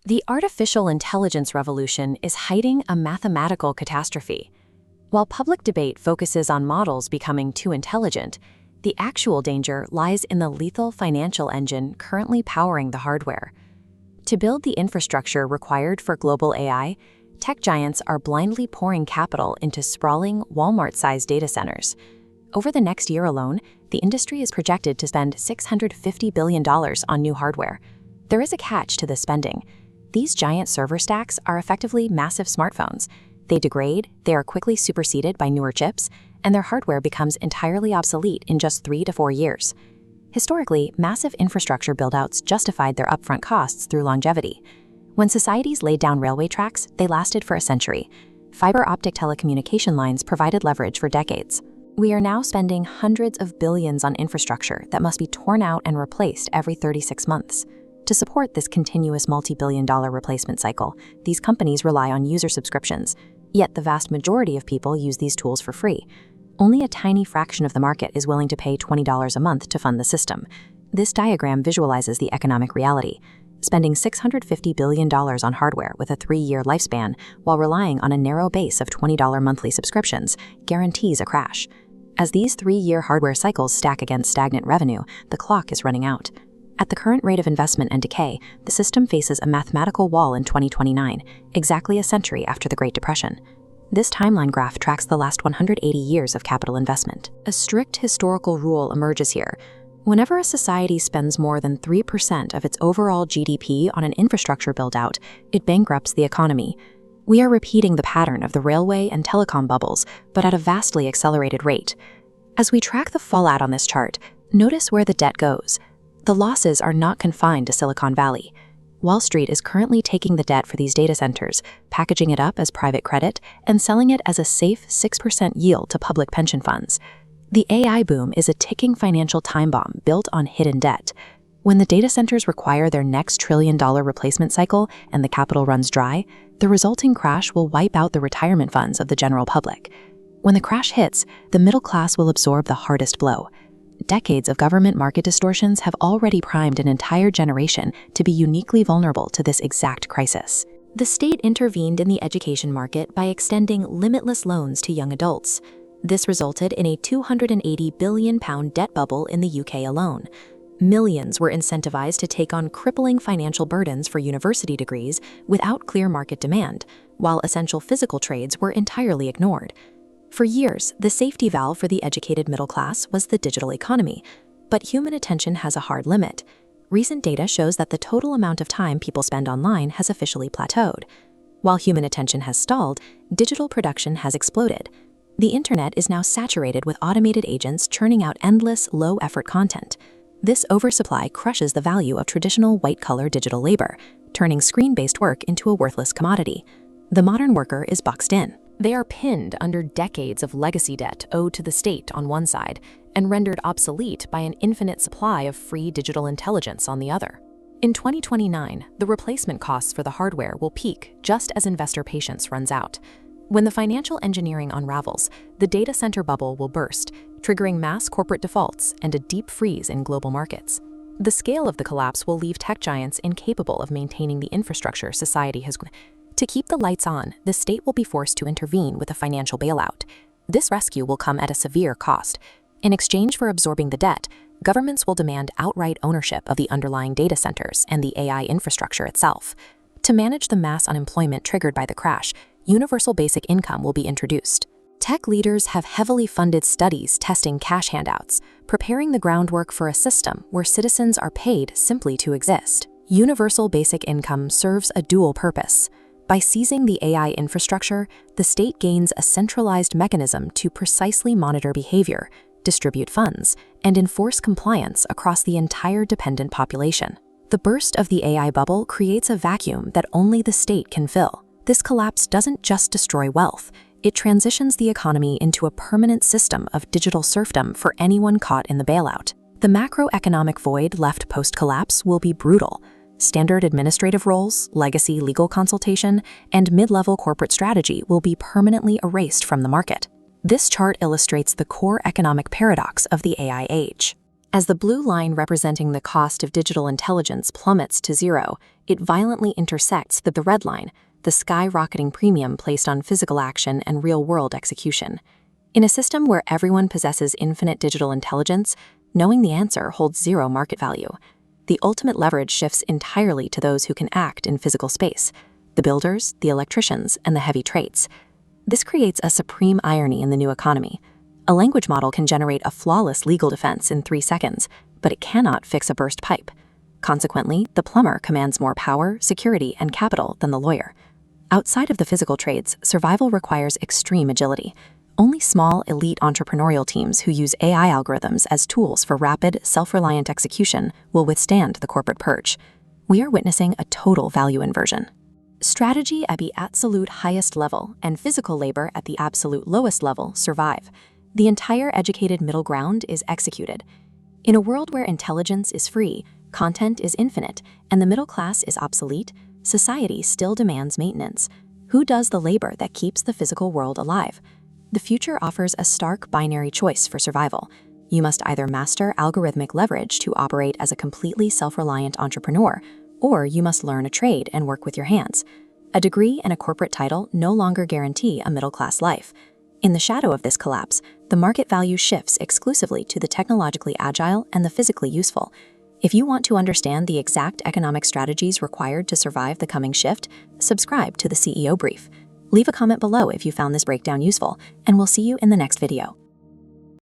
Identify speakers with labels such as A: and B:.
A: The artificial intelligence revolution is hiding a mathematical catastrophe. While public debate focuses on models becoming too intelligent, the actual danger lies in the lethal financial engine currently powering the hardware. To build the infrastructure required for global AI, tech giants are blindly pouring capital into sprawling, Walmart-sized data centers. Over the next year alone, the industry is projected to spend $650 billion on new hardware. There is a catch to this spending. These giant server stacks are effectively massive smartphones. They degrade, they are quickly superseded by newer chips, and their hardware becomes entirely obsolete in just 3 to 4 years. Historically, massive infrastructure buildouts justified their upfront costs through longevity. When societies laid down railway tracks, they lasted for a century. Fiber optic telecommunication lines provided leverage for decades. We are now spending hundreds of billions on infrastructure that must be torn out and replaced every 36 months. To support this continuous multi-billion-dollar replacement cycle, these companies rely on user subscriptions. Yet the vast majority of people use these tools for free. Only a tiny fraction of the market is willing to pay $20 a month to fund the system. This diagram visualizes the economic reality. Spending $650 billion on hardware with a 3-year lifespan while relying on a narrow base of $20 monthly subscriptions guarantees a crash. As these 3-year hardware cycles stack against stagnant revenue, the clock is running out. At the current rate of investment and decay, the system faces a mathematical wall in 2029, exactly a century after the Great Depression. This timeline graph tracks the last 180 years of capital investment. A strict historical rule emerges here. Whenever a society spends more than 3% of its overall GDP on an infrastructure build-out, it bankrupts the economy. We are repeating the pattern of the railway and telecom bubbles, but at a vastly accelerated rate. As we track the fallout on this chart, notice where the debt goes. The losses are not confined to Silicon Valley. Wall Street is currently taking the debt for these data centers, packaging it up as private credit, and selling it as a safe 6% yield to public pension funds. The AI boom is a ticking financial time bomb built on hidden debt. When the data centers require their next trillion-dollar replacement cycle and the capital runs dry, the resulting crash will wipe out the retirement funds of the general public. When the crash hits, the middle class will absorb the hardest blow. Decades of government market distortions have already primed an entire generation to be uniquely vulnerable to this exact crisis. The state intervened in the education market by extending limitless loans to young adults. This resulted in a £280 billion debt bubble in the UK alone. Millions were incentivized to take on crippling financial burdens for university degrees without clear market demand, while essential physical trades were entirely ignored. For years, the safety valve for the educated middle class was the digital economy, but human attention has a hard limit. Recent data shows that the total amount of time people spend online has officially plateaued. While human attention has stalled, digital production has exploded. The internet is now saturated with automated agents churning out endless, low-effort content. This oversupply crushes the value of traditional white-collar digital labor, turning screen-based work into a worthless commodity. The modern worker is boxed in. They are pinned under decades of legacy debt owed to the state on one side and rendered obsolete by an infinite supply of free digital intelligence on the other. In 2029, the replacement costs for the hardware will peak just as investor patience runs out. When the financial engineering unravels, the data center bubble will burst, triggering mass corporate defaults and a deep freeze in global markets. The scale of the collapse will leave tech giants incapable of maintaining the infrastructure society has. To keep the lights on, the state will be forced to intervene with a financial bailout. This rescue will come at a severe cost. In exchange for absorbing the debt, governments will demand outright ownership of the underlying data centers and the AI infrastructure itself. To manage the mass unemployment triggered by the crash, universal basic income will be introduced. Tech leaders have heavily funded studies testing cash handouts, preparing the groundwork for a system where citizens are paid simply to exist. Universal basic income serves a dual purpose. By seizing the AI infrastructure, the state gains a centralized mechanism to precisely monitor behavior, distribute funds, and enforce compliance across the entire dependent population. The burst of the AI bubble creates a vacuum that only the state can fill. This collapse doesn't just destroy wealth, it transitions the economy into a permanent system of digital serfdom for anyone caught in the bailout. The macroeconomic void left post-collapse will be brutal. Standard administrative roles, legacy legal consultation, and mid-level corporate strategy will be permanently erased from the market. This chart illustrates the core economic paradox of the AI age. As the blue line representing the cost of digital intelligence plummets to zero, it violently intersects the red line, the skyrocketing premium placed on physical action and real-world execution. In a system where everyone possesses infinite digital intelligence, knowing the answer holds zero market value. The ultimate leverage shifts entirely to those who can act in physical space: the builders, the electricians, and the heavy trades. This creates a supreme irony in the new economy. A language model can generate a flawless legal defense in 3 seconds, but it cannot fix a burst pipe. Consequently, the plumber commands more power, security, and capital than the lawyer. Outside of the physical trades, survival requires extreme agility. Only small, elite entrepreneurial teams who use AI algorithms as tools for rapid, self-reliant execution will withstand the corporate purge. We are witnessing a total value inversion. Strategy at the absolute highest level and physical labor at the absolute lowest level survive. The entire educated middle ground is executed. In a world where intelligence is free, content is infinite, and the middle class is obsolete, society still demands maintenance. Who does the labor that keeps the physical world alive? The future offers a stark binary choice for survival. You must either master algorithmic leverage to operate as a completely self-reliant entrepreneur, or you must learn a trade and work with your hands. A degree and a corporate title no longer guarantee a middle-class life. In the shadow of this collapse, the market value shifts exclusively to the technologically agile and the physically useful. If you want to understand the exact economic strategies required to survive the coming shift, subscribe to the CEO Brief. Leave a comment below if you found this breakdown useful, and we'll see you in the next video.